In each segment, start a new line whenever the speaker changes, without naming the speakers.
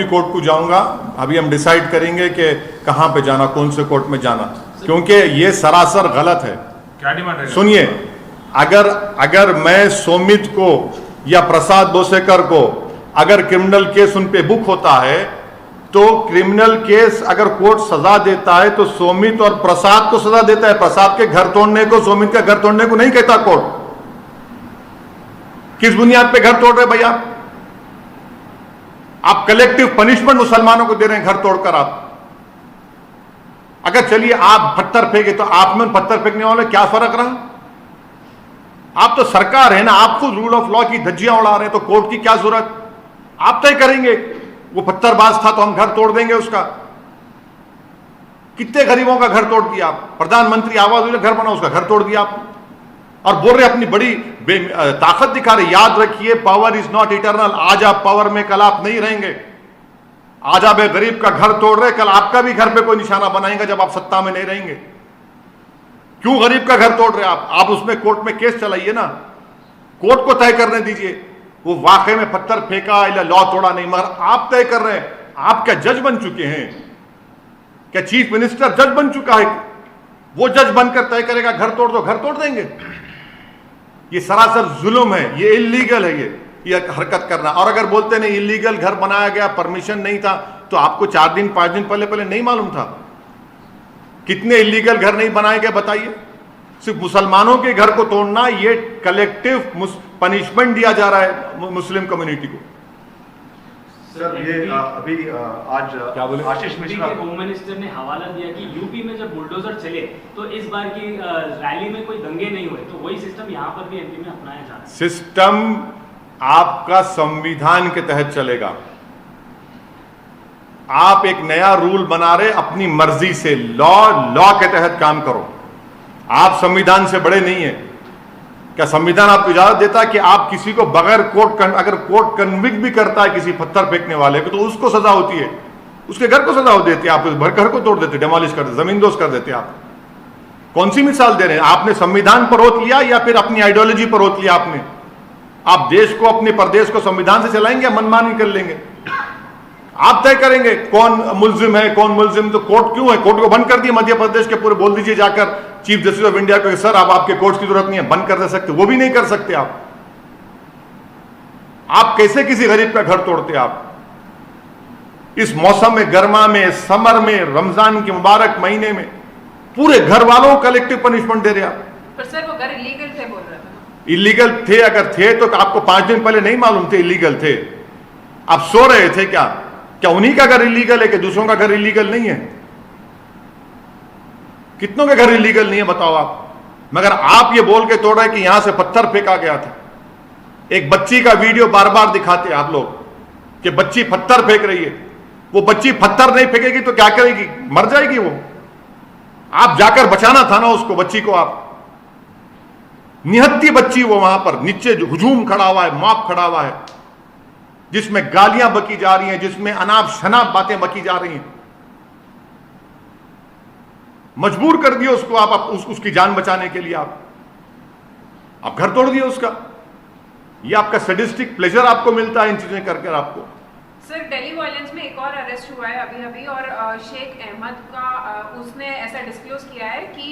भी कोर्ट को जाऊंगा। अभी हम डिसाइड करेंगे कि कहां पे जाना, कौन से कोर्ट में जाना, क्योंकि ये सरासर गलत है।
क्या डिमांड है?
सुनिए, अगर मैं सोमित को या प्रसाद बोसेकर को अगर क्रिमिनल केस उन पे बुक होता है, तो क्रिमिनल केस अगर कोर्ट सजा देता है तो सोमित और प्रसाद को सजा देता है। प्रसाद के घर तोड़ने को, सोमित का घर तोड़ने को नहीं कहता कोर्ट। किस बुनियाद पे घर तोड़ रहे भैया? आप कलेक्टिव पनिशमेंट मुसलमानों को दे रहे हैं घर तोड़कर। आप अगर चलिए आप पत्थर फेंके तो आप में पत्थर फेंकने वाले क्या फर्क रहा? आप तो सरकार है ना, आप खुद रूल ऑफ लॉ की धज्जियां उड़ा रहे हैं, तो कोर्ट की क्या जरूरत? आप तय करेंगे। वो पत्थरबाज था तो हम घर तोड़ देंगे उसका। कितने गरीबों का घर तोड़ दिया आप? प्रधानमंत्री आवास योजना घर बना, उसका घर तोड़ दिया आप। और बोल रहे अपनी बड़ी ताकत दिखा रहे। याद रखिए, पावर इज नॉट इटर्नल। आज आप पावर में, कल आप नहीं रहेंगे। आज आप एक गरीब का घर तोड़ रहे, कल आपका भी घर पे कोई निशाना बनाएंगे जब आप सत्ता में नहीं रहेंगे। क्यों गरीब का घर तोड़ रहे आप उसमें कोर्ट में केस चलाइए ना, कोर्ट को तय करने दीजिए वो वाकई में पत्थर फेंका या लॉ तोड़ा नहीं, मगर आप तय कर रहे हैं। आप क्या जज बन चुके हैं? क्या चीफ मिनिस्टर जज बन चुका है? वो जज बनकर तय करेगा घर तोड़ दो, घर तोड़ देंगे। ये सरासर जुल्म है, ये इलीगल है ये हरकत करना। और अगर बोलते नहीं इलीगल घर बनाया गया, परमिशन नहीं था, तो आपको 4 दिन 5 दिन पहले नहीं मालूम था? कितने इलीगल घर नहीं बनाए गए बताइए? सिर्फ मुसलमानों के घर को तोड़ना, ये कलेक्टिव पनिशमेंट दिया जा रहा है मुस्लिम कम्युनिटी को।
सर ये अभी आज
क्या बोले?
आशीष मिश्रा
होम मिनिस्टर ने हवाला दिया कि यूपी में जब बुलडोजर चले तो इस बार की रैली में कोई दंगे नहीं हुए, तो वही सिस्टम यहाँ पर भी एमपी में अपनाया जा रहा है।
सिस्टम आपका संविधान के तहत चलेगा। आप एक नया रूल बना रहे अपनी मर्जी से, लॉ के तहत काम करो। आप संविधान से बड़े नहीं है। क्या संविधान आपको इजाजत देता है कि आप किसी को बगैर कोर्ट, अगर कोर्ट कन्विक्ट भी करता है किसी पत्थर फेंकने वाले को, तो उसको सजा होती है, उसके घर को सजा हो देती है। आप उस घर को तोड़ देते, डेमोलिश कर देते, जमींदोज कर देते। आप कौन सी मिसाल दे रहे हैं? आपने संविधान पर रोक लिया या फिर अपनी आइडियोलॉजी पर रोक लिया आपने? आप देश को, अपने प्रदेश को संविधान से चलाएंगे या मनमानी कर लेंगे? आप तय करेंगे कौन मुल्जिम है, कौन मुल्जिम। तो कोर्ट क्यों है? कोर्ट को बंद कर दिए मध्य प्रदेश के पूरे। बोल दीजिए जाकर चीफ जस्टिस ऑफ इंडिया को, सर अब आपके कोर्ट की जरूरत नहीं है, बंद कर दे सकते। वो भी नहीं कर सकते आप कैसे किसी गरीब का घर तोड़ते? आप इस मौसम में, गर्मा में, समर में, रमजान के मुबारक महीने में पूरे घर वालों को कलेक्टिव पनिशमेंट दे रहे आप।
पर सर वो घर इलीगल थे बोल रहे थे।
इलीगल थे? अगर थे तो आपको 5 दिन पहले नहीं मालूम थे इलीगल थे? आप सो रहे थे क्या? क्या उन्हीं का घर इलीगल है कि दूसरों का घर इलीगल नहीं है? कितनों के घर इलीगल नहीं है बताओ आप? मगर आप ये बोल के तोड़ रहे कि यहां से पत्थर फेंका गया था। एक बच्ची का वीडियो बार बार दिखाते आप लोग कि बच्ची पत्थर फेंक रही है। वो बच्ची पत्थर नहीं फेंकेगी तो क्या करेगी? मर जाएगी वो। आप जाकर बचाना था ना उसको, बच्ची को। आप निहत्ती बच्ची वो वहां पर नीचे हुजूम खड़ा हुआ है, मॉब खड़ा हुआ है, जिसमें गालियां बकी जा रही हैं, जिसमें अनाप शनाप बातें बकी जा रही हैं। मजबूर कर दिया उसको आप उसकी जान बचाने के लिए। आप घर तोड़ दिए उसका। ये आपका सैडिस्टिक प्लेजर आपको मिलता है इन चीजें करके आपको।
सर दिल्ली वायलेंस में एक और अरेस्ट हुआ है अभी और शेख अहमद का उसने ऐसा डिस्क्लोज किया है कि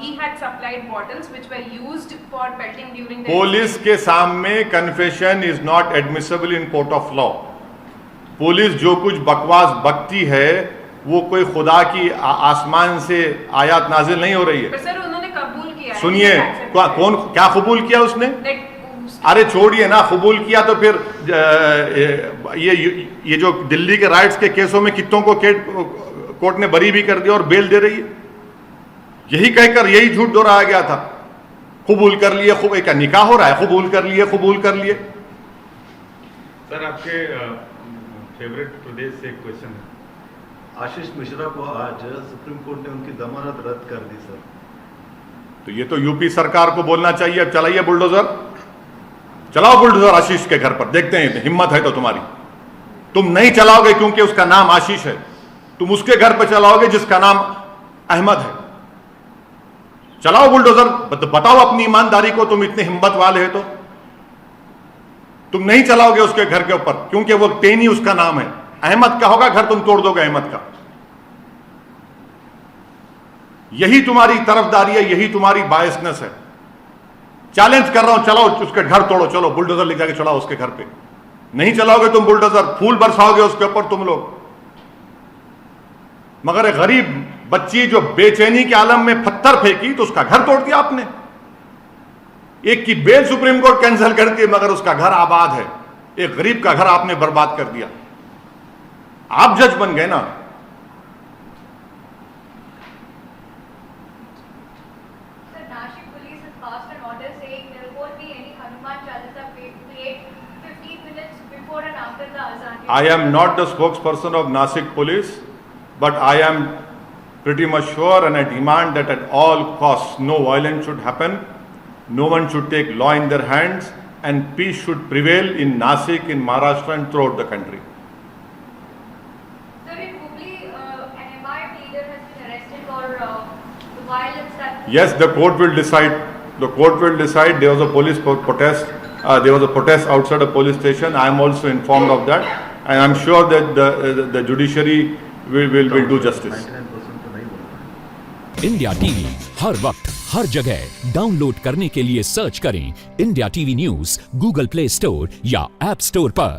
he had supplied bottles which were used for pelting during the.
Police के सामने confession is not admissible in court of law. Police जो कुछ बकवास बकती है वो कोई खुदा की आसमान से आयत नाजिल नहीं हो रही है।
पर सर उन्होंने कबूल किया है।
सुनिए, कौन क्या कबूल किया उसने? अरे छोड़िए ना, कबूल किया तो फिर ये जो दिल्ली के राइट्स के केसों में कितनों को कोर्ट ने बरी भी कर दिया और बेल दे रही है। यही कहकर यही झूठ दोहराया गया था, कबूल कर लिए। क्या निकाह हो रहा है? कबूल कर लिए, कबूल कर लिए।
सर आपके फेवरेट प्रदेश से एक क्वेश्चन है।
आशीष मिश्रा को आज सुप्रीम कोर्ट ने उनकी जमानत रद्द कर दी सर।
तो ये तो यूपी सरकार को बोलना चाहिए, अब चलाइए बुलडोजर, चलाओ बुलडोजर आशीष के घर पर, देखते हैं हिम्मत है तो तुम्हारी। तुम नहीं चलाओगे क्योंकि उसका नाम आशीष है, तुम उसके घर पर चलाओगे जिसका नाम अहमद है। चलाओ बुलडोजर, बताओ अपनी ईमानदारी को, तुम इतने हिम्मत वाले हो तो। तुम नहीं चलाओगे उसके घर के ऊपर क्योंकि वो टेनी उसका नाम है। अहमद का होगा, घर तुम तोड़ दोगे अहमद का। यही तुम्हारी तरफदारी है, यही तुम्हारी बायसनेस है। चैलेंज कर रहा हूं, चलो उसके घर तोड़ो, चलो बुलडोजर ले जाके चलाओ उसके घर पे। नहीं चलाओगे तुम बुलडोजर, फूल बरसाओगे उसके ऊपर तुम लोग। मगर एक गरीब बच्ची जो बेचैनी के आलम में पत्थर फेंकी तो उसका घर तोड़ दिया आपने। एक की बेल सुप्रीम कोर्ट कैंसिल करती है मगर उसका घर आबाद है। एक गरीब का घर आपने बर्बाद कर दिया। आप जज बन गए ना।
Sir, Nashik police has passed an order saying there won't be any Hanuman Chalisa played 15 minutes before and after the azan.
I am not the spokesperson of Nashik police, but I am pretty much sure and I demand that at all costs no violence should happen, no one should take law in their hands, and peace should prevail in Nashik, in Maharashtra and throughout the country.
Sir, in Hubli, an MIM leader has been arrested for the violence that.
Yes, the court will decide. The court will decide. There was a police protest. There was a protest outside a police station. I am also informed of that, and I am sure that the judiciary will do justice.
99% तो नहीं बोल रहा।
India TV हर वक्त हर जगह download करने के लिए search करें India TV news Google play store या ऐप स्टोर पर।